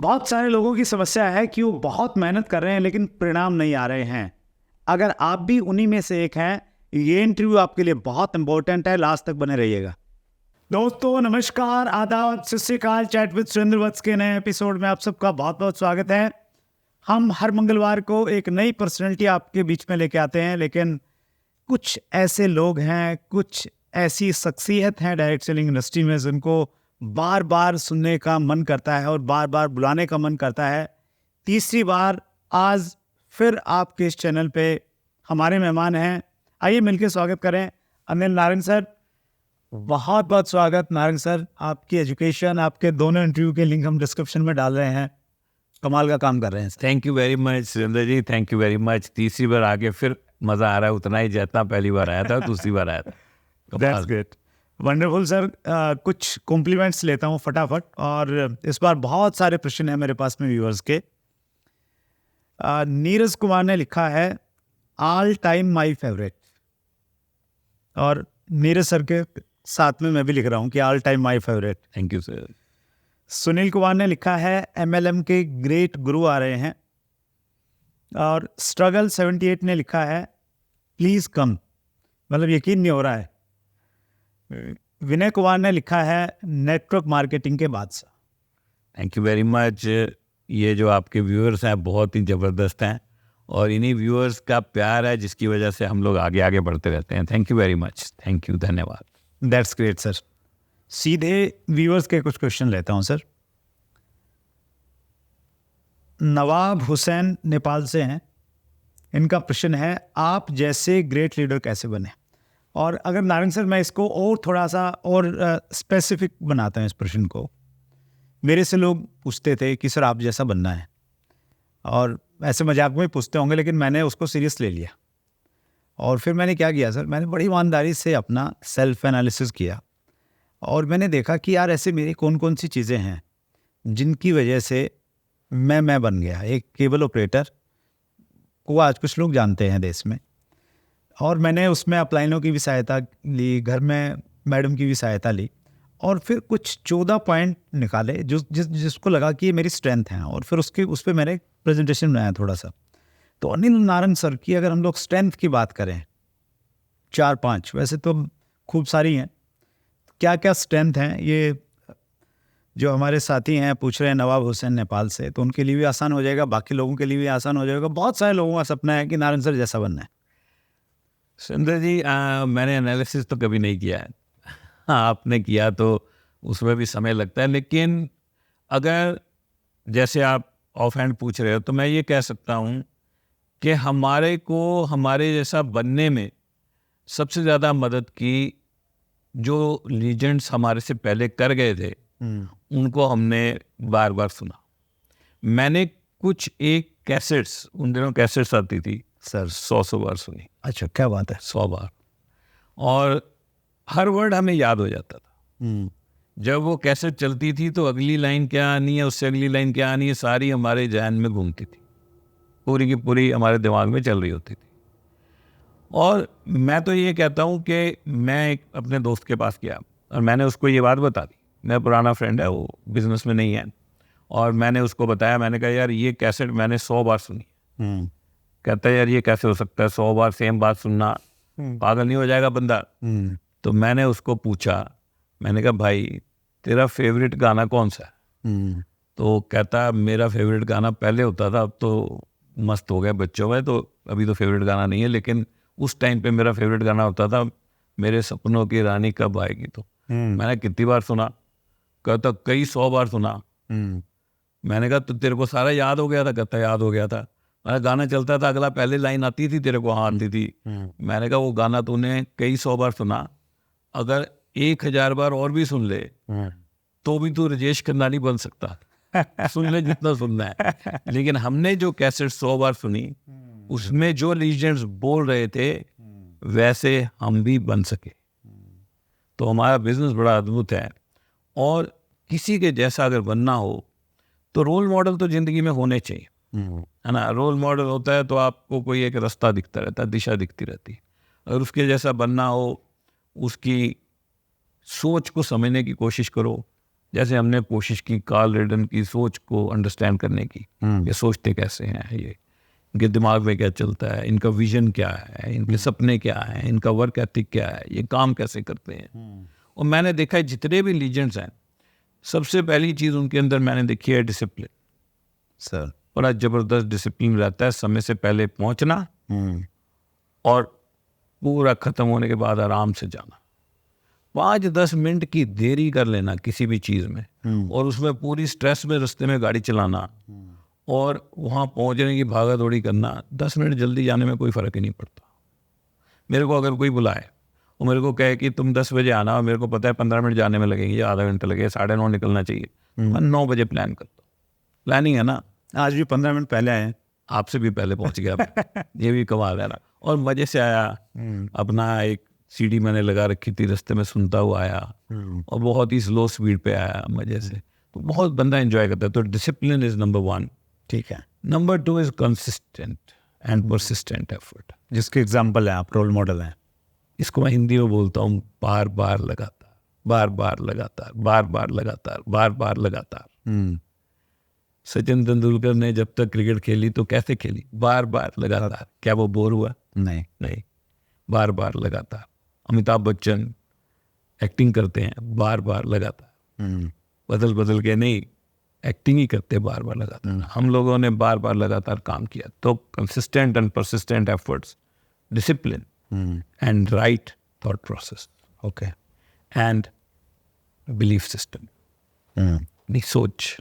बहुत सारे लोगों की समस्या है कि वो बहुत मेहनत कर रहे हैं लेकिन परिणाम नहीं आ रहे हैं। अगर आप भी उन्हीं में से एक हैं, ये इंटरव्यू आपके लिए बहुत इंपॉर्टेंट है, लास्ट तक बने रहिएगा। दोस्तों नमस्कार, आदाब, सत श्री अकाल। चैट विद सुरेंद्र वत्स के नए एपिसोड में आप सबका बहुत बहुत स्वागत है। हम हर मंगलवार को एक नई पर्सनैलिटी आपके बीच में लेके आते हैं, लेकिन कुछ ऐसे लोग हैं, कुछ ऐसी शख्सियत हैं डायरेक्ट सेलिंग इंडस्ट्री में जिनको बार बार सुनने का मन करता है और बार बार बुलाने का मन करता है। तीसरी बार आज फिर आपके इस चैनल पे हमारे मेहमान हैं। आइए मिलकर स्वागत करें अनिल नारंग सर। बहुत बहुत स्वागत नारंग सर। आपकी एजुकेशन, आपके दोनों इंटरव्यू के लिंक हम डिस्क्रिप्शन में डाल रहे हैं। कमाल का काम कर रहे हैं। Thank you very much Surendra ji, thank you very much. तीसरी बार आके फिर मज़ा आ रहा है, उतना ही जितना पहली बार आया था, दूसरी बार आया था। That's great, wonderful sir. कुछ कॉम्प्लीमेंट्स लेता हूँ फटाफट, और इस बार बहुत सारे प्रश्न हैं मेरे पास में व्यूअर्स के। नीरज कुमार ने लिखा है ऑल टाइम माय फेवरेट, और नीरज सर के साथ में मैं भी लिख रहा हूँ कि all time my favourite. Thank you sir. Sunil Kumar ने लिखा है MLM के ग्रेट गुरु आ रहे हैं, और स्ट्रगल 78 ने लिखा है प्लीज कम, मतलब यकीन नहीं हो रहा है। विनय कुमार ने लिखा है नेटवर्क मार्केटिंग के बादशाह। Thank you very much. ये जो आपके व्यूअर्स हैं बहुत ही ज़बरदस्त हैं, और इन्हीं व्यूअर्स का प्यार है जिसकी वजह से हम लोग आगे आगे बढ़ते रहते हैं। Thank you very much, thank you, धन्यवाद। That's great sir. सीधे व्यूअर्स के कुछ क्वेश्चन लेता हूं सर। नवाब हुसैन नेपाल से हैं। इनका प्रश्न है आप जैसे ग्रेट लीडर कैसे बने। और अगर नारंग सर मैं इसको और थोड़ा सा और स्पेसिफिक बनाता हूँ इस प्रश्न को। मेरे से लोग पूछते थे कि सर आप जैसा बनना है, और ऐसे मजाक में पूछते होंगे, लेकिन मैंने उसको सीरियस ले लिया। और फिर मैंने क्या किया सर, मैंने बड़ी ईमानदारी से अपना सेल्फ एनालिसिस किया, और मैंने देखा कि यार ऐसे मेरी कौन कौन सी चीज़ें हैं जिनकी वजह से मैं बन गया एक केबल ऑपरेटर को आज कुछ लोग जानते हैं देश में। और मैंने उसमें अपलाइनों की भी सहायता ली, घर में मैडम की भी सहायता ली, और फिर कुछ 14 पॉइंट निकाले जिसको लगा कि ये मेरी स्ट्रेंथ है, और फिर उस पर मैंने प्रेजेंटेशन बनाया थोड़ा सा। तो अनिल नारंग सर की अगर हम लोग स्ट्रेंथ की बात करें 4-5, वैसे तो खूब सारी हैं, क्या क्या स्ट्रेंथ हैं ये जो हमारे साथी हैं पूछ रहे हैं नवाब हुसैन नेपाल से, तो उनके लिए भी आसान हो जाएगा, बाकी लोगों के लिए भी आसान हो जाएगा। बहुत सारे लोगों का सपना है कि नारंग सर जैसा बनना है। सुरेंद्र जी, मैंने एनालिसिस तो कभी नहीं किया है। हाँ, आपने किया तो उसमें भी समय लगता है, लेकिन अगर जैसे आप ऑफ हैंड पूछ रहे हो तो मैं ये कह सकता हूँ कि हमारे को हमारे जैसा बनने में सबसे ज़्यादा मदद की जो लीजेंड्स हमारे से पहले कर गए थे, उनको हमने बार बार सुना। मैंने कुछ एक कैसेट्स, उन दिनों कैसेट्स आती थी सर, 100 बार सुनी। अच्छा, क्या बात है, 100 बार। और हर वर्ड हमें याद हो जाता था। जब वो कैसेट चलती थी तो अगली लाइन क्या आनी है, उससे अगली लाइन क्या आनी है, सारी हमारे जहन में घूमती थी, पूरी की पूरी हमारे दिमाग में चल रही होती थी। और मैं तो ये कहता हूँ कि मैं एक अपने दोस्त के पास गया और मैंने उसको ये बात बता दी। मेरा पुराना फ्रेंड है, वो बिजनेस में नहीं है, और मैंने उसको बताया, मैंने कहा यार ये कैसेट मैंने 100 बार सुनी। कहता है यार ये कैसे हो सकता है, 100 बार सेम बात सुनना, पागल नहीं हो जाएगा बंदा। तो मैंने उसको पूछा, मैंने कहा भाई तेरा फेवरेट गाना कौन सा है? तो कहता मेरा फेवरेट गाना पहले होता था, अब तो मस्त हो गया बच्चों में, तो अभी तो फेवरेट गाना नहीं है, लेकिन उस टाइम पे मेरा फेवरेट गाना होता था मेरे सपनों की रानी कब आएगी। तो मैंने कितनी बार सुना? कहता कई 100 बार सुना। मैंने कहा तो तेरे को सारा याद हो गया था? कहता याद हो गया था। मैंने गाना चलता था, अगला पहले लाइन आती थी तेरे को? हाँ आती थी। मैंने कहा वो गाना तूने कई 100 बार सुना, अगर 1000 बार और भी सुन ले तो भी तू राजेश खन्नानी बन सकता। सुन ले जितना सुनना है। लेकिन हमने जो कैसेट 100 बार सुनी, उसमें जो लीजेंड्स बोल रहे थे वैसे हम भी बन सके। तो हमारा बिजनेस बड़ा अद्भुत है, और किसी के जैसा अगर बनना हो तो रोल मॉडल तो जिंदगी में होने चाहिए, है ना। रोल मॉडल होता है तो आपको कोई एक रास्ता दिखता रहता है, दिशा दिखती रहती है। अगर उसके जैसा बनना हो, उसकी सोच को समझने की कोशिश करो, जैसे हमने कोशिश की कार्ल रेडन की सोच को अंडरस्टैंड करने की, ये सोचते कैसे हैं, ये इनके दिमाग में क्या चलता है, इनका विजन क्या है, इनके सपने क्या हैं, इनका वर्क एथिक क्या है, ये काम कैसे करते हैं। और मैंने देखा है जितने भी लीजेंड्स हैं, सबसे पहली चीज़ उनके अंदर मैंने देखी है डिसिप्लिन। सर बड़ा ज़बरदस्त डिसिप्लिन रहता है, समय से पहले पहुंचना और पूरा ख़त्म होने के बाद आराम से जाना। 5-10 मिनट की देरी कर लेना किसी भी चीज़ में और उसमें पूरी स्ट्रेस में रास्ते में गाड़ी चलाना और वहाँ पहुँचने की भागा दौड़ी करना, 10 मिनट जल्दी जाने में कोई फ़र्क ही नहीं पड़ता। मेरे को अगर कोई बुलाए और मेरे को कहे कि तुम 10 बजे आना और मेरे को पता है 15 मिनट जाने में लगेंगे या आधा घंटा लगेगा, 9:30 निकलना चाहिए, मैं 9 बजे प्लान करता हूँ। प्लानिंग है ना, आज भी 15 मिनट पहले आए हैं। आपसे भी पहले पहुँच गया ये भी कमाल है ना। और मज़े से आया, अपना एक सीडी मैंने लगा रखी थी, रास्ते में सुनता हुआ आया और बहुत ही स्लो स्पीड पे आया मज़े से। तो बहुत बंदा एंजॉय करता है। तो डिसिप्लिन इज़ नंबर 1। ठीक है। Number 2 is consistent and persistent effort. जिसके एग्जाम्पल है आप, रोल मॉडल हैं। इसको मैं हिंदी में बोलता हूँ बार बार लगातार, बार बार लगातार, बार बार लगातार, बार बार लगातार। सचिन तेंदुलकर ने जब तक क्रिकेट खेली तो कैसे खेली? बार बार लगातार। क्या वो बोर हुआ? नहीं, बार बार लगातार। अमिताभ बच्चन एक्टिंग करते हैं बार बार लगातार, बदल बदल के नहीं, एक्टिंग ही करते बार बार लगातार। हम लोगों ने बार बार लगातार काम किया। तो consistent and persistent efforts, discipline and right thought process, okay. and belief system। अपनी सोच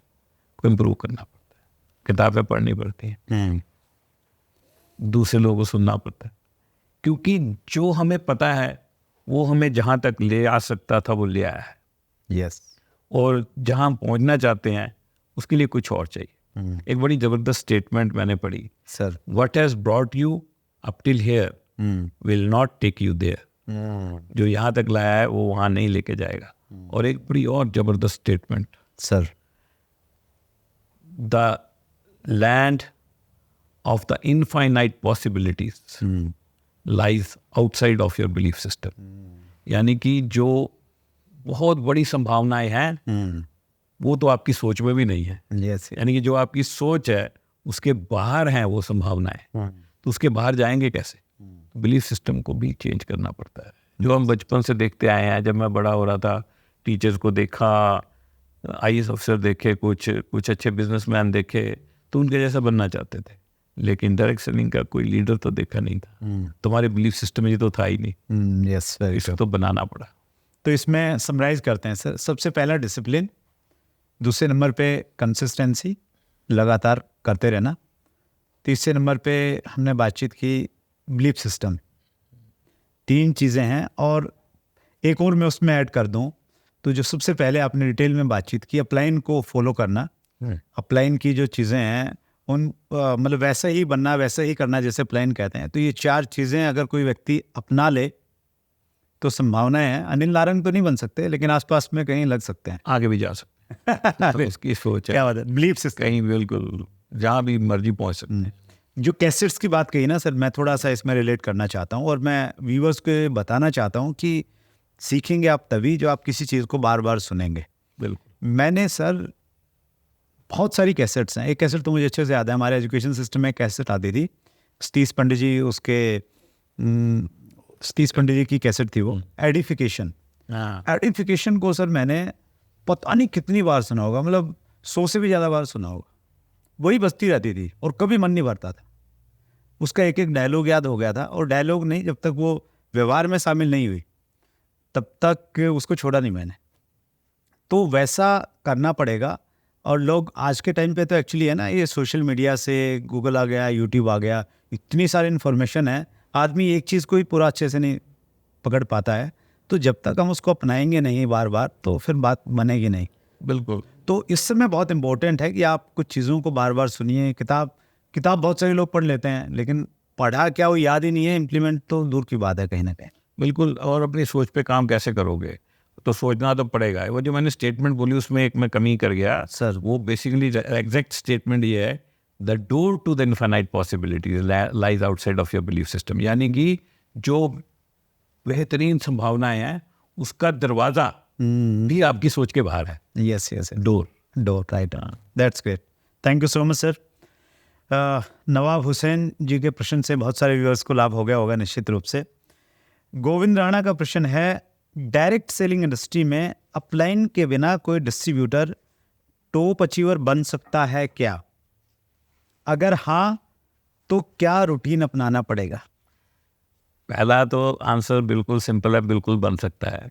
को इम्प्रूव करना पड़ता है, किताबें पढ़नी पड़ती हैं, दूसरे लोगों को सुनना पड़ता है, क्योंकि जो हमें पता है वो हमें जहाँ तक ले आ सकता था वो ले आया है। यस। और जहाँ हम पहुँचना चाहते हैं उसके लिए कुछ और चाहिए। एक बड़ी ज़बरदस्त स्टेटमेंट मैंने पढ़ी, sir, What has brought you up till here will not take you there। जो यहाँ तक लाया है वो वहाँ नहीं लेके जाएगा। और एक बड़ी और जबरदस्त statement, sir, the land of the infinite possibilities lies outside of your belief system. यानी कि जो बहुत बड़ी संभावनाएं हैं वो तो आपकी सोच में भी नहीं है। यस। यानी कि जो आपकी सोच है उसके बाहर हैं वो संभावनाएं, तो उसके बाहर जाएंगे कैसे? बिलीफ सिस्टम को भी चेंज करना पड़ता है। जो हम बचपन से देखते आए हैं, जब मैं बड़ा हो रहा था टीचर्स को देखा, IAS अफसर देखे, कुछ अच्छे बिजनेसमैन देखे, तो उनके जैसा बनना चाहते थे, लेकिन डायरेक्ट सेलिंग का कोई लीडर तो देखा नहीं था। तुम्हारे बिलीफ सिस्टम में ये तो था ही नहीं। यस, इसको तो बनाना पड़ा। तो इसमें समराइज करते हैं सर। सबसे पहला डिसिप्लिन, दूसरे नंबर पे कंसिस्टेंसी, लगातार करते रहना, तीसरे नंबर पे हमने बातचीत की बिलीफ सिस्टम। 3 चीज़ें हैं। और एक और मैं उसमें ऐड कर दूं तो जो सबसे पहले आपने डिटेल में बातचीत की, अपलाइन को फॉलो करना। अपलाइन की जो चीज़ें हैं उन मतलब वैसा ही बनना, वैसा ही करना जैसे अपलाइन कहते हैं। तो ये 4 चीज़ें अगर कोई व्यक्ति अपना ले तो संभावनाएं हैं। अनिल नारंग तो नहीं बन सकते, लेकिन आसपास में कहीं लग सकते हैं, आगे भी जा सकते हैं। तो उसकी सोच है, क्या बात है, बिलीफ सिस्टम कहीं बिल्कुल जहाँ भी मर्जी पहुँच सकते हैं। जो कैसेट्स की बात कही ना सर, मैं थोड़ा सा इसमें रिलेट करना चाहता हूँ और मैं व्यूवर्स को बताना चाहता हूँ कि सीखेंगे आप तभी जो आप किसी चीज़ को बार बार सुनेंगे। बिल्कुल। मैंने सर बहुत सारी कैसेट्स हैं। एक कैसेट तो मुझे अच्छे से याद है, हमारे एजुकेशन सिस्टम में कैसेट आती थी, सतीश पंडित जी, सतीश पंडित जी की कैसेट थी वो, एडिफिकेशन। एडिफिकेशन को सर मैंने पता नहीं कितनी बार सुना होगा, मतलब 100 से भी ज़्यादा बार सुना होगा। वही बजती रहती थी और कभी मन नहीं भरता था। उसका एक एक डायलॉग याद हो गया था, और डायलॉग नहीं, जब तक वो व्यवहार में शामिल नहीं हुई तब तक उसको छोड़ा नहीं मैंने। तो वैसा करना पड़ेगा। और लोग आज के टाइम पे तो एक्चुअली है ना, ये सोशल मीडिया से गूगल आ गया, यूट्यूब आ गया, इतनी सारी इन्फॉर्मेशन है, आदमी एक चीज़ को ही पूरा अच्छे से नहीं पकड़ पाता है। तो जब तक हम उसको अपनाएंगे नहीं बार बार तो फिर बात बनेगी नहीं। बिल्कुल। तो इस समय बहुत इंपॉर्टेंट है कि आप कुछ चीज़ों को बार बार सुनिए। किताब बहुत सारे लोग पढ़ लेते हैं, लेकिन पढ़ा क्या वो याद ही नहीं है, इम्प्लीमेंट तो दूर की बात है कहीं ना कहीं। बिल्कुल। और अपनी सोच पे काम कैसे करोगे, तो सोचना तो पड़ेगा। वो जो मैंने स्टेटमेंट बोली उसमें एक मैं कमी कर गया सर। वो बेसिकली एग्जैक्ट स्टेटमेंट ये है, the door to the infinite possibilities lies outside of your belief system. यानी कि जो बेहतरीन संभावनाएं हैं उसका दरवाज़ा भी आपकी सोच के बाहर है। Yes yes door right, that's great, thank you so much sir. Nawab Hussain ji के प्रश्न से बहुत सारे व्यूअर्स को लाभ हो गया होगा निश्चित रूप से। गोविंद राणा का प्रश्न है, डायरेक्ट सेलिंग इंडस्ट्री में अपलाइन के बिना कोई डिस्ट्रीब्यूटर टॉप अचीवर बन सकता है क्या? अगर हाँ तो क्या रूटीन अपनाना पड़ेगा? पहला तो आंसर बिल्कुल सिंपल है, बिल्कुल बन सकता है।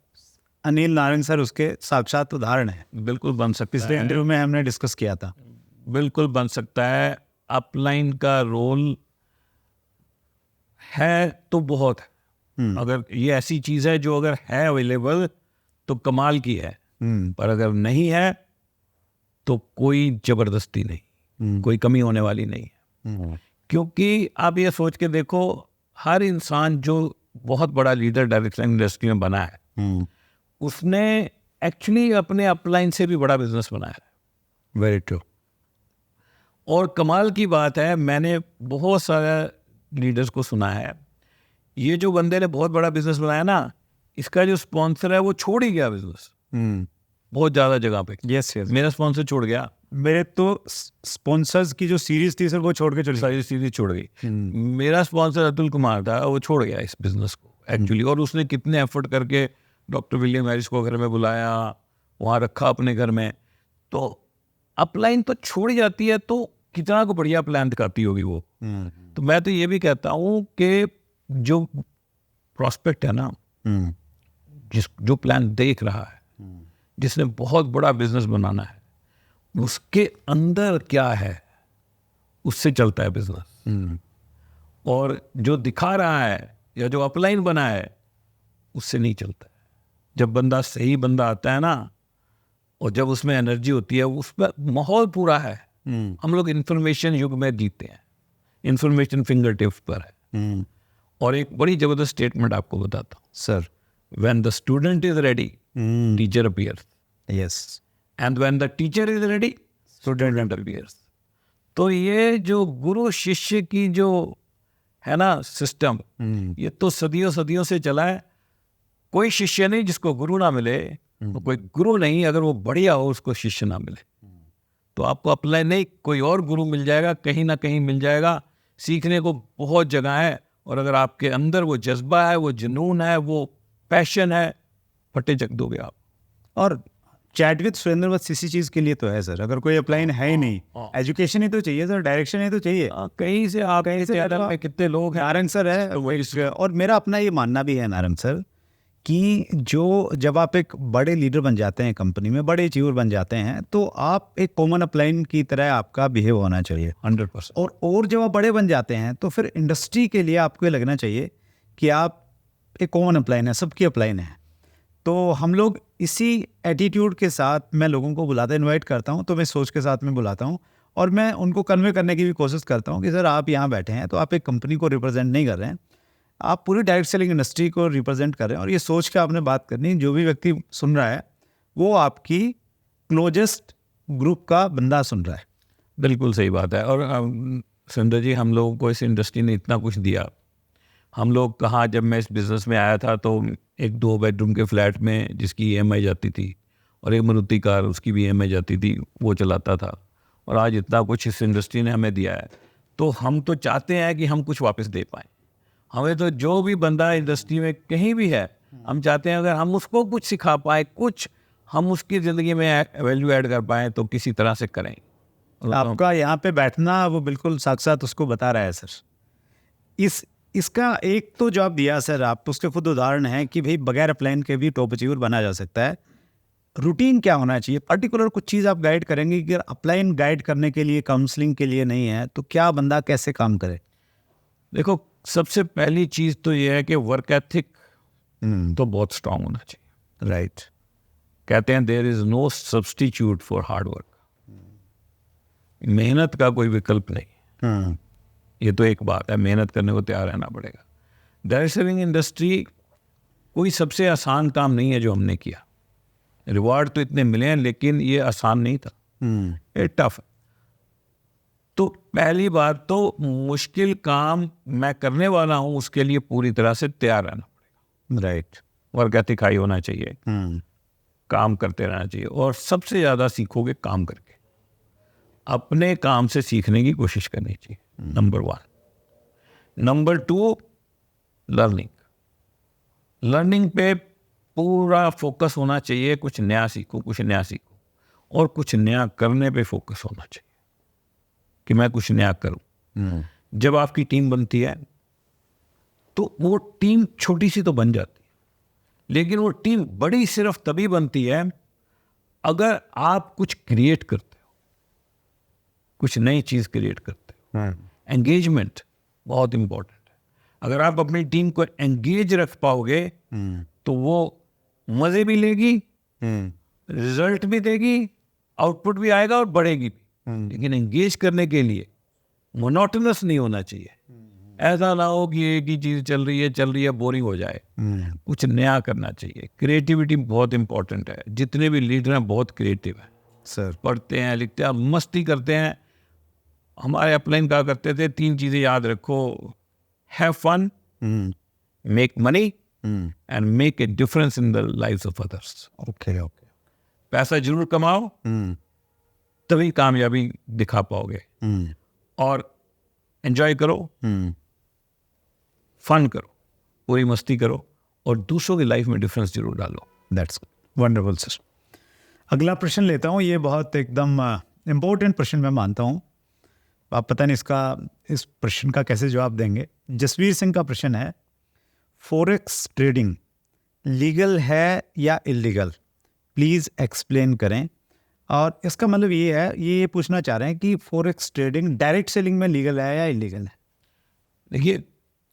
अनिल नारंग सर उसके साक्षात उदाहरण है, बिल्कुल बन सकता पिछले है, इंटरव्यू में हमने डिस्कस किया था। बिल्कुल बन सकता है। अपलाइन का रोल है तो बहुत है। अगर ये ऐसी चीज़ है जो अगर है अवेलेबल तो कमाल की है, पर अगर नहीं है तो कोई जबरदस्ती नहीं, कोई कमी होने वाली नहीं है। क्योंकि आप ये सोच के देखो, हर इंसान जो बहुत बड़ा लीडर डायरेक्ट सेलिंग इंडस्ट्री में बना है, उसने एक्चुअली अपने अपलाइन से भी बड़ा बिजनेस बनाया है। Very true. और कमाल की बात है, मैंने बहुत सारे लीडर्स को सुना है, ये जो बंदे ने बहुत बड़ा बिजनेस बनाया ना, इसका जो स्पॉन्सर है वो छोड़ ही गया बिजनेस बहुत ज़्यादा जगह पे। यस यस, मेरा स्पॉन्सर छोड़ गया, मेरे तो स्पॉन्सर्स की जो सीरीज थी सर वो छोड़ के चली। सारी सीरीज छोड़ गई। मेरा स्पॉन्सर अतुल कुमार था, वो छोड़ गया इस बिजनेस को एक्चुअली। और उसने कितने एफर्ट करके डॉक्टर विलियम हैरिस को घर में बुलाया, वहाँ रखा अपने घर में। तो अपलाइन तो छोड़ जाती है तो कितना को बढ़िया प्लान करती होगी वो। तो मैं तो ये भी कहता हूँ कि जो प्रॉस्पेक्ट है ना, जो प्लान देख रहा है, जिसने बहुत बड़ा बिजनेस बनाना है, उसके अंदर क्या है उससे चलता है बिजनेस। और जो दिखा रहा है या जो अपलाइन बना है उससे नहीं चलता है। जब बंदा सही बंदा आता है ना, और जब उसमें एनर्जी होती है, उस पर माहौल पूरा है। हम लोग इंफॉर्मेशन युग में जीते हैं, इंफॉर्मेशन फिंगर टिप्स पर है। और एक बड़ी जबरदस्त स्टेटमेंट आपको बताता हूँ sir, when the student is ready teacher appears, yes, and when the teacher is ready student appears. तो ये जो गुरु शिष्य की जो है ना सिस्टम, ये तो सदियों सदियों से चला है। कोई शिष्य नहीं जिसको गुरु ना मिले, तो कोई गुरु नहीं अगर वो बढ़िया हो उसको शिष्य ना मिले। तो आपको अपलाइन नहीं, कोई और गुरु मिल जाएगा, कहीं ना कहीं मिल जाएगा। सीखने को बहुत जगह है, और अगर आपके अंदर वो जज्बा है, वो जुनून है, वो पैशन है, फटे जग दोगे आप। और चैट विद सुरेंद्र बस इसी चीज़ के लिए तो है सर। अगर कोई अपलाइन है ही नहीं, एजुकेशन ही तो चाहिए सर, डायरेक्शन ही तो चाहिए। कहीं से आप कहीं से में कितने लोग हैं, नारंग सर है। और मेरा अपना ये मानना भी है नारंग सर कि जब आप एक बड़े लीडर बन जाते हैं कंपनी में, बड़े अचीवर बन जाते हैं, तो आप एक कॉमन अपलाइन की तरह आपका बिहेव होना चाहिए 100%। और जब आप बड़े बन जाते हैं तो फिर इंडस्ट्री के लिए आपको ये लगना चाहिए कि आप एक कॉमन अपलाइन है, सबकी अपलाइन है। तो हम लोग इसी एटीट्यूड के साथ मैं लोगों को बुलाता इनवाइट करता हूँ, तो मैं सोच के साथ में बुलाता हूँ, और मैं उनको कन्वे करने की भी कोशिश करता हूँ कि सर आप यहाँ बैठे हैं तो आप एक कंपनी को रिप्रेजेंट नहीं कर रहे हैं, आप पूरी डायरेक्ट सेलिंग इंडस्ट्री को रिप्रेजेंट कर रहे हैं। और ये सोच के आपने बात करनी, जो भी व्यक्ति सुन रहा है वो आपकी क्लोजेस्ट ग्रुप का बंदा सुन रहा है। बिल्कुल सही बात है। और सुंदर जी, हम लोगों को इस इंडस्ट्री ने इतना कुछ दिया। हम लोग कहाँ, जब मैं इस बिज़नेस में आया था तो एक 2 बेडरूम के फ्लैट में जिसकी EMI जाती थी, और एक मारुति कार उसकी भी EMI जाती थी, वो चलाता था। और आज इतना कुछ इस इंडस्ट्री ने हमें दिया है, तो हम तो चाहते हैं कि हम कुछ वापस दे पाएँ। हमें तो जो भी बंदा इंडस्ट्री में कहीं भी है, हम चाहते हैं अगर हम उसको कुछ सिखा पाए, कुछ हम उसकी ज़िंदगी में वैल्यू ऐड कर पाएँ तो किसी तरह से करें। आपका यहाँ पे बैठना वो बिल्कुल साक्षात उसको बता रहा है सर। इसका एक तो जवाब दिया सर आप, उसके खुद उदाहरण हैं कि भाई बगैर अपलाइन के भी टॉप अचीवर बना जा सकता है। रूटीन क्या होना चाहिए, पर्टिकुलर कुछ चीज़ आप गाइड करेंगे कि अगर अपलाइन गाइड करने के लिए, काउंसलिंग के लिए नहीं है, तो क्या बंदा कैसे काम करे? देखो, सबसे पहली चीज़ तो ये है कि वर्क एथिक तो बहुत स्ट्रांग होना चाहिए। राइट। कहते हैं there is no substitute for hard work. मेहनत का कोई विकल्प नहीं। ये तो एक बात है, मेहनत करने को तैयार रहना पड़ेगा। डायरेक्ट सेलिंग इंडस्ट्री कोई सबसे आसान काम नहीं है जो हमने किया। रिवार्ड तो इतने मिले हैं, लेकिन ये आसान नहीं था, ये टफ है। तो पहली बात तो मुश्किल काम मैं करने वाला हूँ, उसके लिए पूरी तरह से तैयार रहना पड़ेगा। राइट। वर्क एथिक हाई होना चाहिए। काम करते रहना चाहिए, और सबसे ज़्यादा सीखोगे काम करके। अपने काम से सीखने की कोशिश करनी चाहिए, नंबर 1। नंबर 2, लर्निंग पे पूरा फोकस होना चाहिए। कुछ नया सीखो, और कुछ नया करने पे फोकस होना चाहिए कि मैं कुछ नया करूं। जब आपकी टीम बनती है तो वो टीम छोटी सी तो बन जाती है, लेकिन वो टीम बड़ी सिर्फ तभी बनती है अगर आप कुछ क्रिएट करते हो, कुछ नई चीज क्रिएट करते हो। एंगेजमेंट बहुत इंपॉर्टेंट है। अगर आप अपनी टीम को एंगेज रख पाओगे तो वो मजे भी लेगी, रिजल्ट भी देगी, आउटपुट भी आएगा और बढ़ेगी भी। लेकिन एंगेज करने के लिए मोनोटोनस नहीं होना चाहिए। ऐसा ना हो कि एक ही चीज चल रही है, बोरिंग हो जाए। कुछ नया करना चाहिए। क्रिएटिविटी बहुत इंपॉर्टेंट है। जितने भी लीडर हैं बहुत क्रिएटिव है सर। पढ़ते हैं, लिखते हैं, मस्ती करते हैं। हमारे अपलाइन कहा करते थे 3 चीजें याद रखो, have fun, make money and make a difference in the lives of others. Okay. पैसा जरूर कमाओ, तभी कामयाबी दिखा पाओगे। और एंजॉय करो, फन करो, पूरी मस्ती करो, और दूसरों की लाइफ में डिफरेंस जरूर डालो। That's wonderful sir. अगला प्रश्न लेता हूँ। ये बहुत एकदम इम्पोर्टेंट प्रश्न मैं मानता हूँ। आप पता नहीं इस प्रश्न का कैसे जवाब देंगे। जसवीर सिंह का प्रश्न है, फॉरेक्स ट्रेडिंग लीगल है या इलीगल? प्लीज़ एक्सप्लेन करें। और इसका मतलब ये है, ये पूछना चाह रहे हैं कि फॉरेक्स ट्रेडिंग डायरेक्ट सेलिंग में लीगल है या इलीगल है? देखिए,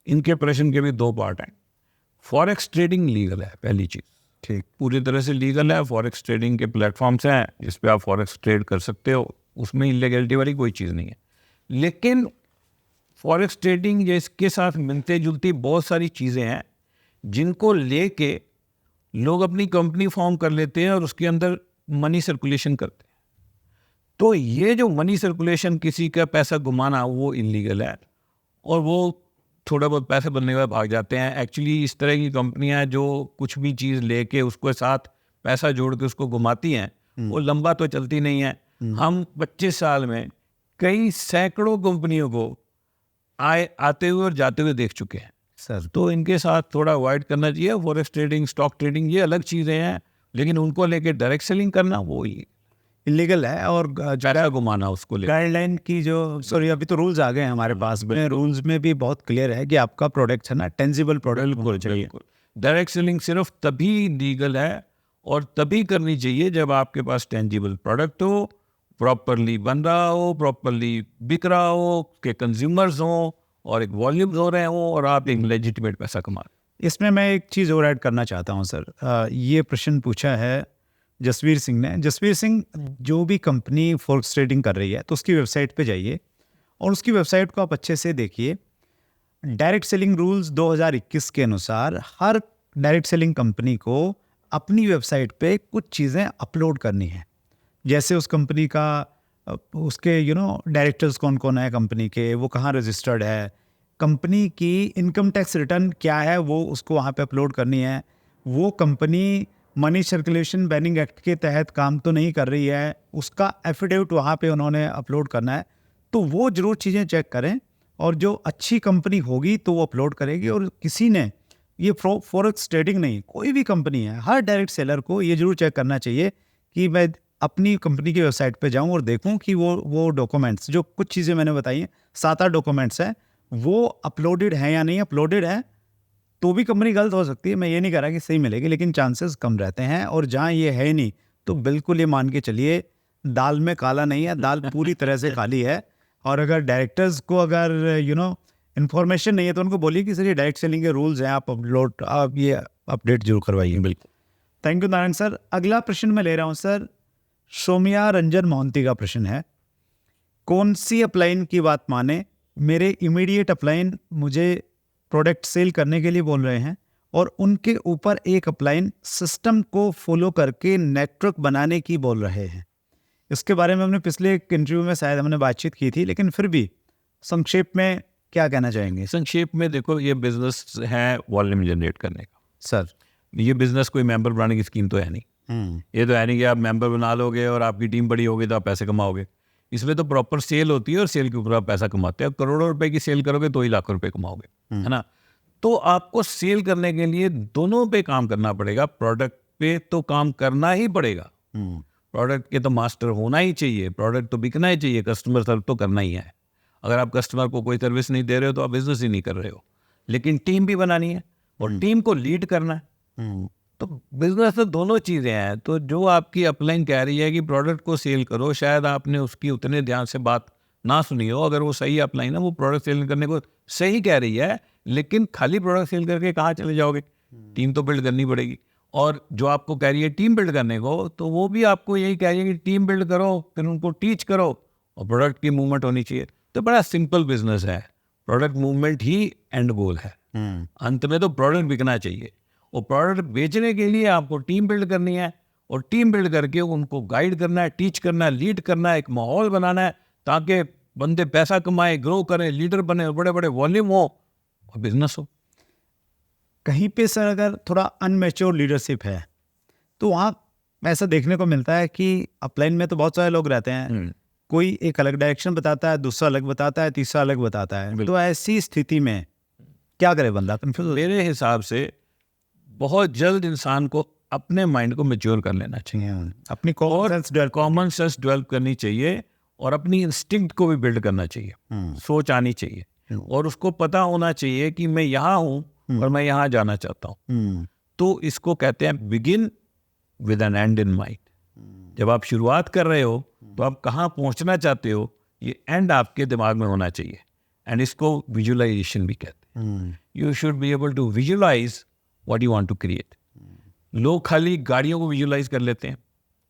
इनके प्रश्न के भी 2 पार्ट हैं। फॉरेक्स ट्रेडिंग लीगल है, पहली चीज़, ठीक, पूरी तरह से लीगल है। फॉरेक्स ट्रेडिंग के प्लेटफॉर्म्स हैं जिस पे आप फॉरेक्स ट्रेड कर सकते हो, उसमें इलीगलिटी वाली कोई चीज़ नहीं है। लेकिन फॉरेक्स ट्रेडिंग या इसके साथ मिलते जुलती बहुत सारी चीज़ें हैं जिनको लेके लोग अपनी कंपनी फॉर्म कर लेते हैं और उसके अंदर मनी सर्कुलेशन करते हैं। तो ये जो मनी सर्कुलेशन, किसी का पैसा घुमाना, वो इलीगल है। और वो थोड़ा बहुत पैसे बनने के बाद भाग जाते हैं। एक्चुअली इस तरह की कंपनियां जो कुछ भी चीज़ लेके उसके साथ पैसा जोड़ के उसको घुमाती हैं, वो लंबा तो चलती नहीं है। हम 25 साल में कई सैकड़ों कंपनियों को आते हुए और जाते हुए देख चुके हैं सर। तो इनके साथ थोड़ा अवॉइड करना चाहिए। फॉरेक्स ट्रेडिंग, स्टॉक ट्रेडिंग, ये अलग चीज़ें हैं, लेकिन उनको लेके डायरेक्ट सेलिंग करना वो ही इलीगल है। और पैसा घुमाना उसको लेकर गाइडलाइन की जो अभी तो रूल्स आ गए हैं हमारे पास में। रूल्स में भी बहुत क्लियर है कि आपका प्रोडक्ट है ना, टेंजिबल प्रोडक्ट होना चाहिए। डायरेक्ट सेलिंग सिर्फ तभी लीगल है और तभी करनी चाहिए जब आपके पास टेंजिबल प्रोडक्ट हो, प्रॉपरली बन रहा हो, प्रॉपरली बिक रहा हो, के कंज्यूमर्स हो और एक वॉल्यूम्स हो रहे हो और आप एक लेजिटिमेट पैसा कमा रहे हैं। इसमें मैं एक चीज़ और ऐड करना चाहता हूँ सर। ये प्रश्न पूछा है जसवीर सिंह ने। जसवीर सिंह, जो भी कंपनी फॉरेक्स ट्रेडिंग कर रही है तो उसकी वेबसाइट पे जाइए और उसकी वेबसाइट को आप अच्छे से देखिए। डायरेक्ट सेलिंग रूल्स 2021 के अनुसार हर डायरेक्ट सेलिंग कंपनी को अपनी वेबसाइट पे कुछ चीज़ें अपलोड करनी है। जैसे उस कंपनी का उसके डायरेक्टर्स कौन कौन है कंपनी के, वो कहाँ रजिस्टर्ड है, कंपनी की इनकम टैक्स रिटर्न क्या है, वो उसको वहाँ पे अपलोड करनी है। वो company money circulation banning act के तहत काम तो नहीं कर रही है, उसका एफिडेविट वहाँ पे उन्होंने अपलोड करना है। तो वो जरूर चीज़ें चेक करें और जो अच्छी कंपनी होगी तो वो अपलोड करेगी। और किसी ने ये फॉरेक्स ट्रेडिंग नहीं, कोई भी कंपनी है, हर डायरेक्ट सेलर को ये जरूर चेक करना चाहिए कि मैं अपनी कंपनी की वेबसाइट पे जाऊं और देखूं कि वो डॉक्यूमेंट्स, जो कुछ चीज़ें मैंने बताई हैं, 7-8 डॉक्यूमेंट्स हैं, वो अपलोडेड हैं या नहीं। अपलोडेड है तो भी कंपनी गलत हो सकती है, मैं ये नहीं कह रहा कि सही मिलेगी, लेकिन चांसेस कम रहते हैं। और जहाँ ये है नहीं तो बिल्कुल ये मान के चलिए दाल में काला नहीं है, दाल पूरी तरह से खाली है। और अगर डायरेक्टर्स को अगर इन्फॉर्मेशन नहीं है तो उनको बोलिए कि सर ये डायरेक्ट सेलिंग के रूल्स हैं, आप ये अपडेट जरूर करवाइए। बिल्कुल। Thank you Narayan sir. अगला प्रश्न मैं ले रहा हूँ सर, सोमिया रंजन मोहंती का प्रश्न है, कौन सी अपलाइन की बात माने? मेरे इमीडिएट अपलाइन मुझे प्रोडक्ट सेल करने के लिए बोल रहे हैं और उनके ऊपर एक अपलाइन सिस्टम को फॉलो करके नेटवर्क बनाने की बोल रहे हैं। इसके बारे में हमने पिछले एक इंटरव्यू में शायद हमने बातचीत की थी, लेकिन फिर भी संक्षेप में क्या कहना चाहेंगे? संक्षेप में देखो, ये बिजनेस है वॉल्यूम जनरेट करने का सर। ये बिजनेस कोई मेंबर बनाने की स्कीम तो है नहीं। ये तो है नहीं कि आप मेंबर बना लोगे और आपकी टीम बड़ी होगी तो आप पैसे कमाओगे। इसमें तो प्रॉपर सेल होती है और सेल के ऊपर आप पैसा कमाते हैं। करोड़ों रुपए की सेल करोगे तो ही लाख रुपए कमाओगे, है ना। तो आपको सेल करने के लिए दोनों पे काम करना पड़ेगा। प्रोडक्ट पे तो काम करना ही पड़ेगा, प्रोडक्ट के तो मास्टर होना ही चाहिए, प्रोडक्ट तो बिकना ही चाहिए, कस्टमर सर्व तो करना ही है। अगर आप कस्टमर को कोई सर्विस नहीं दे रहे हो तो आप बिजनेस ही नहीं कर रहे हो। लेकिन टीम भी बनानी है और टीम को लीड करना है। तो बिजनेस तो दोनों चीज़ें हैं। तो जो आपकी अपलाइन कह रही है कि प्रोडक्ट को सेल करो, शायद आपने उसकी उतने ध्यान से बात ना सुनी हो। अगर वो सही अपलाइन है, वो प्रोडक्ट सेल करने को सही कह रही है, लेकिन खाली प्रोडक्ट सेल करके कहाँ चले जाओगे? टीम तो बिल्ड करनी पड़ेगी। और जो आपको कह रही है टीम बिल्ड करने को, तो वो भी आपको यही कह रही है कि टीम बिल्ड करो, फिर उनको टीच करो और प्रोडक्ट की मूवमेंट होनी चाहिए। तो बड़ा सिंपल बिजनेस है, प्रोडक्ट मूवमेंट ही एंड गोल है। अंत में तो प्रोडक्ट बिकना चाहिए और प्रोडक्ट बेचने के लिए आपको टीम बिल्ड करनी है और टीम बिल्ड करके उनको गाइड करना है, टीच करना है, लीड करना है, एक माहौल बनाना है ताकि बंदे पैसा कमाए, ग्रो करें, लीडर बने, बड़े बड़े वॉल्यूम हो और बिजनेस हो। कहीं पे सर अगर थोड़ा अनमेच्योर लीडरशिप है तो वहाँ ऐसा देखने को मिलता है कि अपलाइन में तो बहुत सारे लोग रहते हैं, कोई एक अलग डायरेक्शन बताता है, दूसरा अलग बताता है, तीसरा अलग बताता है। तो ऐसी स्थिति में क्या करे बंदा? कंफ्यूज। मेरे हिसाब से बहुत जल्द इंसान को अपने माइंड को मैच्योर कर लेना चाहिए, अपनी कॉमन सेंस डेवलप करनी चाहिए और अपनी इंस्टिंक्ट को भी बिल्ड करना चाहिए, सोच आनी चाहिए और उसको पता होना चाहिए कि मैं यहाँ हूँ और मैं यहाँ जाना चाहता हूँ। तो इसको कहते हैं begin with an end in mind. जब आप शुरुआत कर रहे हो तो आप कहाँ पहुँचना चाहते हो, ये एंड आपके दिमाग में होना चाहिए। एंड इसको विजुअलाइजेशन भी कहते हैं। You should be able to visualize what you want to create. लोग खाली गाड़ियों को विजुअलाइज कर लेते हैं,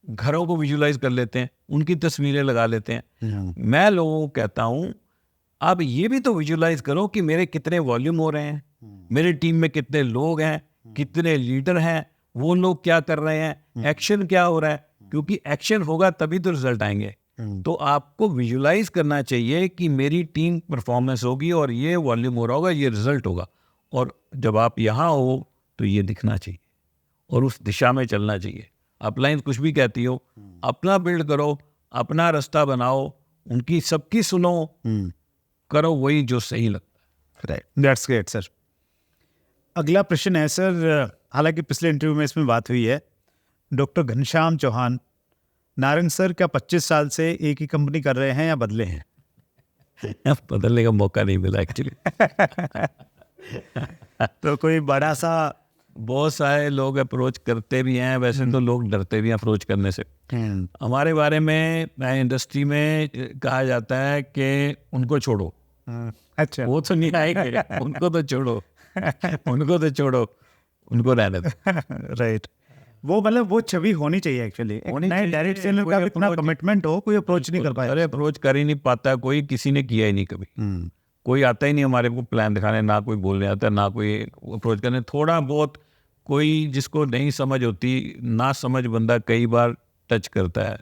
घरों को विजुअलाइज कर लेते हैं, उनकी तस्वीरें लगा लेते हैं। मैं लोगों को कहता हूँ आप ये भी तो विजुअलाइज करो कि मेरे कितने वॉल्यूम हो रहे हैं, मेरी टीम में कितने लोग हैं, कितने लीडर हैं, वो लोग क्या कर रहे हैं, एक्शन क्या हो रहा है, क्योंकि एक्शन होगा तभी तो रिजल्ट आएंगे। तो आपको विजुअलाइज करना चाहिए कि मेरी टीम परफॉर्मेंस होगी और ये वॉल्यूम हो रहा होगा, ये रिजल्ट होगा। और जब आप यहाँ हो तो ये दिखना चाहिए और उस दिशा में चलना चाहिए। अपलाइन कुछ भी कहती हो, अपना बिल्ड करो, अपना रास्ता बनाओ, उनकी सबकी सुनो, करो वही जो सही लगता है। Right, that's great sir. अगला प्रश्न है सर, हालांकि पिछले इंटरव्यू में इसमें बात हुई है, डॉक्टर घनश्याम चौहान, नारंग सर क्या 25 साल से एक ही कंपनी कर रहे हैं या बदले हैं? बदलने का मौका नहीं मिला एक्चुअली। तो कोई बड़ा सा, बहुत सारे लोग अप्रोच करते भी हैं, वैसे तो लोग डरते भी हैं अप्रोच करने से। हमारे बारे में इंडस्ट्री में कहा जाता है कि उनको छोड़ो। अच्छा, वो तो नहीं आएंगे, उनको तो छोड़ो, उनको तो छोड़ो, उनको रहने दो। राइट, वो मतलब वो छवि होनी चाहिए एक्चुअली, नए डायरेक्ट सेलर का इतना कमिटमेंट हो, कोई अप्रोच नहीं कर पाया। अरे अप्रोच कर ही नहीं पाता कोई, किसी ने किया ही नहीं कभी। कोई आता ही नहीं हमारे को प्लान दिखाने, ना कोई बोलने आता, ना कोई अप्रोच करने। थोड़ा बहुत कोई जिसको नहीं समझ होती, ना समझ बंदा कई बार टच करता है।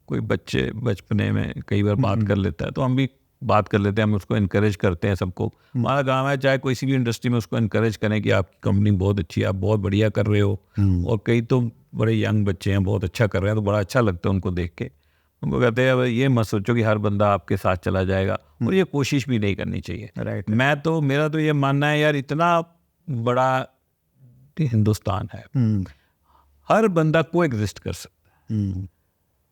कोई बच्चे बचपने में कई बार बात कर लेता है तो हम भी बात कर लेते हैं, हम उसको इनकरेज करते हैं। सबको हमारा काम है, चाहे कोई सी भी इंडस्ट्री में, उसको इनकरेज करें कि आपकी कंपनी बहुत अच्छी है, आप बहुत बढ़िया कर रहे हो। और कई तो बड़े यंग बच्चे हैं, बहुत अच्छा कर रहे हैं, तो बड़ा अच्छा लगता है उनको देख के। उनको कहते हैं ये मत सोचो कि हर बंदा आपके साथ चला जाएगा, और ये कोशिश भी नहीं करनी चाहिए। राइट, मेरा तो ये मानना है यार, इतना बड़ा हिंदुस्तान है, हर बंदा को एग्जिस्ट कर सकता है।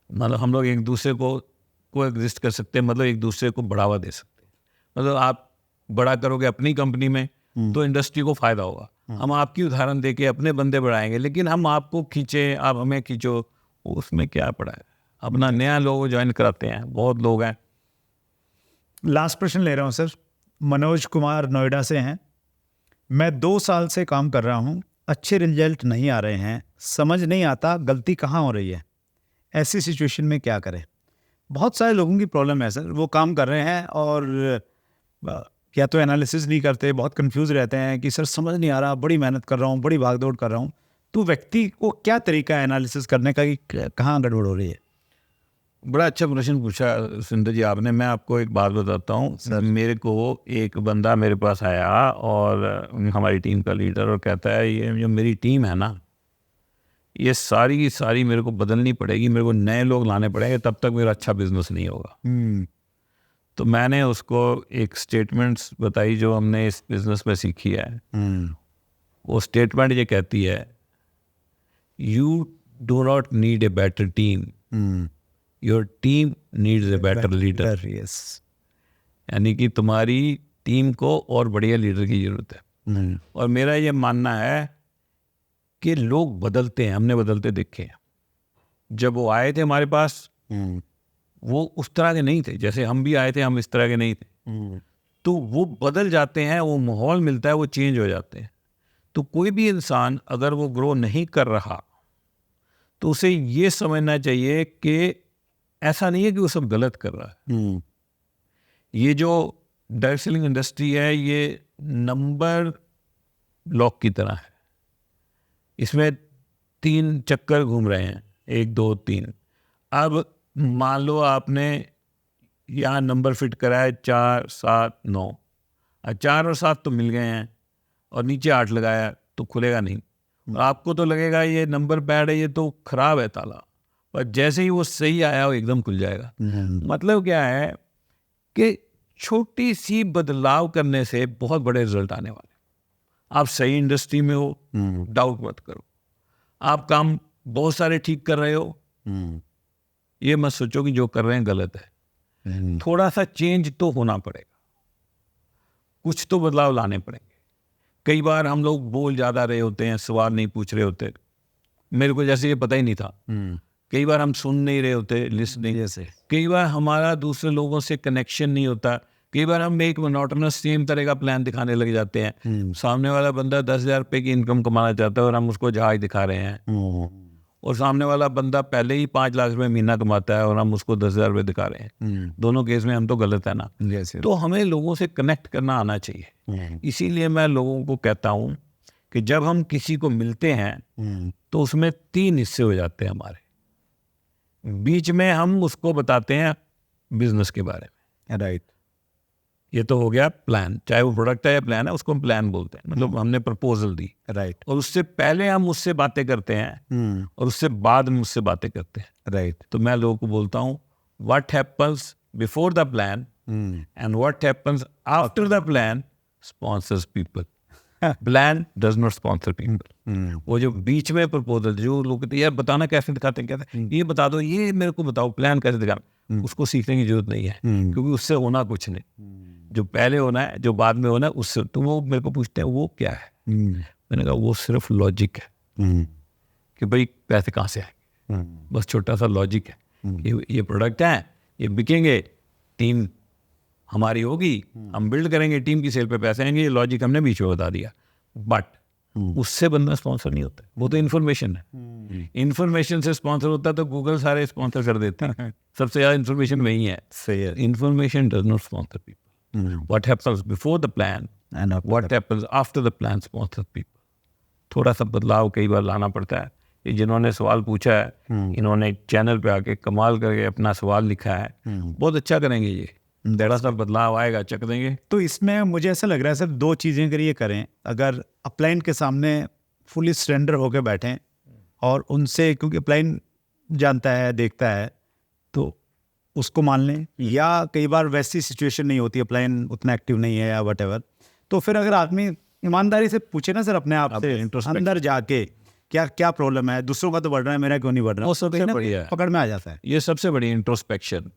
मतलब हम लोग एक दूसरे को एग्जिस्ट कर सकते हैं, मतलब एक दूसरे को बढ़ावा दे सकते हैं। मतलब आप बड़ा करोगे अपनी कंपनी में तो इंडस्ट्री को फायदा होगा। हम आपकी उदाहरण देके अपने बंदे बढ़ाएंगे, लेकिन हम आपको खींचे, आप हमें खींचो, उसमें क्या पड़ा है। अपना नया लोग ज्वाइन कराते हैं, बहुत लोग हैं। लास्ट प्रश्न ले रहा हूँ सर, मनोज कुमार नोएडा से हैं। मैं 2 साल से काम कर रहा हूँ, अच्छे रिजल्ट नहीं आ रहे हैं, समझ नहीं आता गलती कहाँ हो रही है, ऐसी सिचुएशन में क्या करें? बहुत सारे लोगों की प्रॉब्लम है सर, वो काम कर रहे हैं और या तो एनालिसिस नहीं करते, बहुत कंफ्यूज रहते हैं कि सर समझ नहीं आ रहा, बड़ी मेहनत कर रहा हूँ, बड़ी भागदौड़ कर रहा हूँ। तो व्यक्ति को क्या तरीका है एनालिसिस करने का कि कहाँ गड़बड़ हो रही है? बड़ा अच्छा प्रश्न पूछा सुंदर जी आपने। मैं आपको एक बात बताता हूँ सर। मेरे को एक बंदा मेरे पास आया और हमारी टीम का लीडर, और कहता है ये जो मेरी टीम है ना, ये सारी की सारी मेरे को बदलनी पड़ेगी, मेरे को नए लोग लाने पड़ेंगे, तब तक मेरा अच्छा बिजनेस नहीं होगा। तो मैंने उसको एक स्टेटमेंट्स बताई जो हमने इस बिजनेस में सीखी है। वो स्टेटमेंट ये कहती है, you do not need a better team, your team needs a better leader. यानी कि तुम्हारी टीम को और बढ़िया लीडर की जरूरत है। और मेरा ये मानना है कि लोग बदलते हैं, हमने बदलते देखे हैं। जब वो आए थे हमारे पास, वो उस तरह के नहीं थे, जैसे हम भी आए थे हम इस तरह के नहीं थे। तो वो बदल जाते हैं, वो माहौल मिलता है, वो चेंज हो जाते हैं। तो कोई भी इंसान अगर वो ग्रो नहीं कर रहा तो उसे ये समझना चाहिए कि ऐसा नहीं है कि वो सब गलत कर रहा है। ये जो डायरेक्ट सेलिंग इंडस्ट्री है, ये नंबर लॉक की तरह है। इसमें 3 चक्कर घूम रहे हैं, 1 2 3। अब मान लो आपने यहाँ नंबर फिट करा है 4 7 9, 4 और 7 तो मिल गए हैं और नीचे 8 लगाया तो खुलेगा नहीं। और आपको तो लगेगा ये नंबर पैड है, ये तो खराब है ताला, पर जैसे ही वो सही आया वो एकदम खुल जाएगा। मतलब क्या है कि छोटी सी बदलाव करने से बहुत बड़े रिजल्ट आने वाले। आप सही इंडस्ट्री में हो, डाउट मत करो। आप काम बहुत सारे ठीक कर रहे हो, ये मत सोचो कि जो कर रहे हैं गलत है। थोड़ा सा चेंज तो होना पड़ेगा, कुछ तो बदलाव लाने पड़ेंगे। कई बार हम लोग बोल ज़्यादा रहे होते हैं, सवाल नहीं पूछ रहे होते। मेरे को जैसे ये पता ही नहीं था। कई बार हम सुन नहीं रहे होते, लिसनिंग जैसे। कई बार हमारा दूसरे लोगों से कनेक्शन नहीं होता। कई बार हम एक मोनोटोनस सेम तरह का प्लान दिखाने लग जाते हैं। सामने वाला बंदा 10,000 रुपये की इनकम कमाना चाहता है और हम उसको जहाज दिखा रहे हैं। और सामने वाला बंदा पहले ही 5 लाख रुपए महीना कमाता है और हम उसको 10,000 रुपये दिखा रहे हैं। दोनों केस में हम तो गलत है ना। तो हमें लोगों से कनेक्ट करना आना चाहिए। इसीलिए मैं लोगों को कहता हूँ कि जब हम किसी को मिलते हैं तो उसमें 3 हिस्से हो जाते हैं हमारे। बीच में हम उसको बताते हैं बिजनेस के बारे में, राइट। ये तो हो गया प्लान, चाहे वो प्रोडक्ट है या प्लान है, उसको हम प्लान बोलते हैं। मतलब हमने प्रपोजल दी, राइट। और उससे पहले हम उससे बातें करते हैं और उससे बाद में उससे बातें करते हैं, राइट। तो मैं लोगों को बोलता हूँ, what happens before the plan and what happens after the plan sponsors people. Plan does not sponsor people. वो जो बीच में प्रपोजल, जो लोग कहते हैं यार बताना कैसे दिखाते हैं, कहते हैं ये बता दो, ये मेरे को बताओ प्लान कैसे दिखाना, उसको सीखने की जरूरत नहीं है, क्योंकि उससे होना कुछ नहीं। जो पहले होना है, जो बाद में होना है, उससे। तो वो मेरे को पूछते हैं वो क्या है। मैंने कहा वो सिर्फ लॉजिक है कि भाई पैसे कहाँ से आएंगे, बस छोटा सा लॉजिक है। ये प्रोडक्ट है, ये बिकेंगे, टीम हमारी होगी, हम बिल्ड करेंगे, टीम की सेल पे पैसे आएंगे, ये लॉजिक हमने बीच में बता दिया। बट उससे बंदा स्पॉन्सर नहीं होता, वो तो इन्फॉर्मेशन है। इन्फॉर्मेशन से स्पॉन्सर होता तो गूगल सारे स्पॉन्सर कर देते हैं। सबसे ज़्यादा इन्फॉर्मेशन वही है। सही है। Information does not sponsor people. What happens before the plan and what happens after the plan sponsors people. थोड़ा सा बदलाव कई बार लाना पड़ता है। ये जिन्होंने सवाल पूछा है, इन्होंने चैनल पे आके कमाल करके अपना सवाल लिखा है, बहुत अच्छा करेंगे। ये थोड़ा सा बदलाव आएगा, चक देंगे। तो इसमें मुझे ऐसा लग रहा है सर, 2 चीज़ें अगर ये करें, अगर अपलाइन के सामने फुली सरेंडर होकर बैठें और उनसे, क्योंकि अपलाइन जानता है, देखता है, तो उसको मान लें। या कई बार वैसी सिचुएशन नहीं होती, अपलाइन उतना एक्टिव नहीं है या वटेवर, तो फिर अगर आदमी ईमानदारी से पूछे ना सर अपने आप से अंदर जाके, क्या क्या प्रॉब्लम है, दूसरों का तो बढ़ रहा है, मेरा क्यों नहीं बढ़ रहा, वो सबसे बढ़िया पकड़ में आ जाता है। ये सबसे बड़ी इंट्रोस्पेक्शन।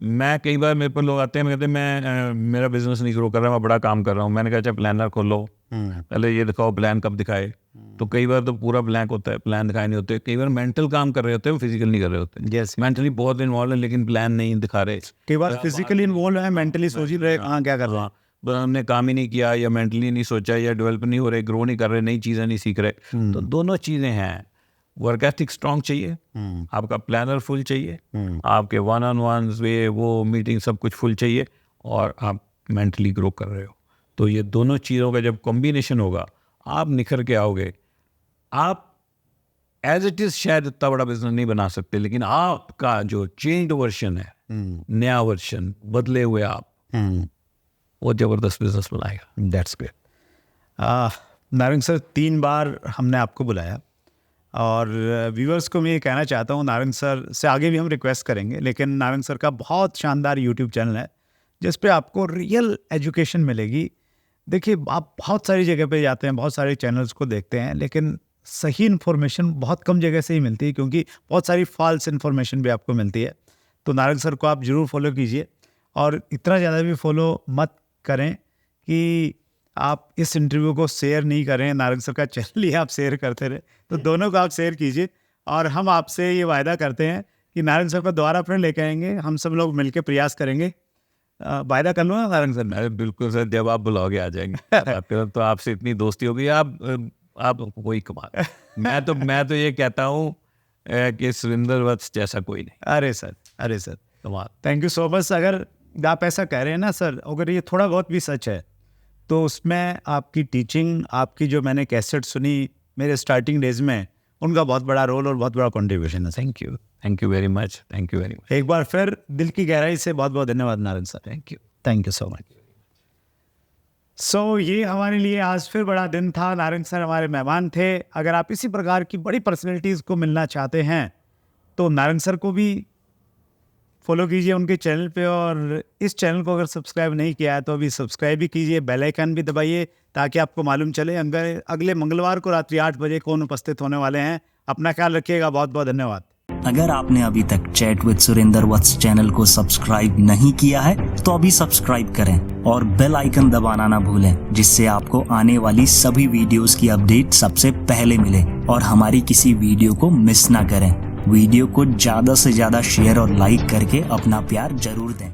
मैं कई बार, मेरे पर लोग आते हैं, कहते हैं मैं मेरा बिजनेस नहीं ग्रो कर रहा, मैं बड़ा काम कर रहा हूँ। मैंने कहा अच्छा प्लानर खोलो, पहले ये दिखाओ प्लान कब दिखाए। तो कई बार तो पूरा ब्लैंक होता है, प्लान दिखाए नहीं होते। कई बार मेंटल काम कर रहे होते हैं, फिजिकल नहीं कर रहे होते। यस, मेंटली बहुत इन्वॉल्व है लेकिन प्लान नहीं दिखा रहे। कई बार फिजिकली इन्वॉल्व है, मेंटली सोच ही रहे कहाँ क्या कर रहा है, हमने काम ही नहीं किया, या मेंटली नहीं सोचा, या डेवलप नहीं हो रहे, ग्रो नहीं कर रहे, नई चीज़ें नहीं सीख रहे। तो दोनों चीज़ें हैं। वर्क एथिक स्ट्रांग चाहिए, आपका प्लानर फुल चाहिए, आपके वन ऑन वन वो मीटिंग सब कुछ फुल चाहिए, और आप मेंटली ग्रो कर रहे हो। तो ये दोनों चीज़ों का जब कॉम्बिनेशन होगा, आप निखर के आओगे। आप एज इट इज़ शायद इतना बड़ा बिजनेस नहीं बना सकते, लेकिन आपका जो चेंज्ड वर्जन है, नया वर्जन, बदले हुए आप, वो जबरदस्त बिजनेस बनाएगा। That's great. नारंग सर, 3 बार हमने आपको बुलाया, और व्यूअर्स को मैं ये कहना चाहता हूँ, नारंग सर से आगे भी हम रिक्वेस्ट करेंगे, लेकिन नारंग सर का बहुत शानदार यूट्यूब चैनल है जिस पे आपको रियल एजुकेशन मिलेगी। देखिए, आप बहुत सारी जगह पे जाते हैं, बहुत सारे चैनल्स को देखते हैं, लेकिन सही इन्फॉर्मेशन बहुत कम जगह से ही मिलती है, क्योंकि बहुत सारी फॉल्स इन्फॉर्मेशन भी आपको मिलती है। तो नारंग सर को आप ज़रूर फॉलो कीजिए, और इतना ज़्यादा भी फॉलो मत करें कि आप इस इंटरव्यू को शेयर नहीं करें। नारंग सर का चैनल ही आप शेयर करते रहे, तो दोनों को आप शेयर कीजिए। और हम आपसे ये वायदा करते हैं कि नारंग सर को दोबारा फिर लेके आएंगे, हम सब लोग मिलकर प्रयास करेंगे। वायदा कर लो ना नारंग सर? अरे बिल्कुल सर, जब आप बुलाओगे आ जाएंगे। तो आपसे इतनी दोस्ती हो गई, आप कोई कमाल। मैं तो ये कहता हूँ कि सुरेंद्र वत्स जैसा कोई नहीं। अरे सर कमाल। Thank you so much. अगर आप ऐसा कह रहे हैं ना सर, अगर ये थोड़ा बहुत भी सच है तो उसमें आपकी टीचिंग, आपकी जो मैंने कैसेट सुनी मेरे स्टार्टिंग डेज में, उनका बहुत बड़ा रोल और बहुत बड़ा कंट्रीब्यूशन है। Thank you very much. एक बार फिर दिल की गहराई से बहुत बहुत धन्यवाद Narang sir. Thank you so much. So ये हमारे लिए आज फिर बड़ा दिन था। नारंग सर हमारे मेहमान थे। अगर आप इसी प्रकार की बड़ी पर्सनैलिटीज़ को मिलना चाहते हैं तो नारंग सर को भी फॉलो कीजिए उनके चैनल पे, और इस चैनल को अगर सब्सक्राइब नहीं किया है तो अभी सब्सक्राइब भी कीजिए, बेल आइकन भी दबाइए, ताकि आपको मालूम चले अगले मंगलवार को रात्रि 8 बजे कौन उपस्थित होने वाले हैं। अपना ख्याल रखिएगा। बहुत बहुत धन्यवाद। अगर आपने अभी तक chat with Surendra Vats channel को सब्सक्राइब नहीं किया है तो अभी सब्सक्राइब करें और बेल आइकन दबाना ना भूलें, जिससे आपको आने वाली सभी वीडियोस की अपडेट सबसे पहले मिले और हमारी किसी वीडियो को मिस ना करें। वीडियो को ज्यादा से ज्यादा शेयर और लाइक करके अपना प्यार जरूर दें।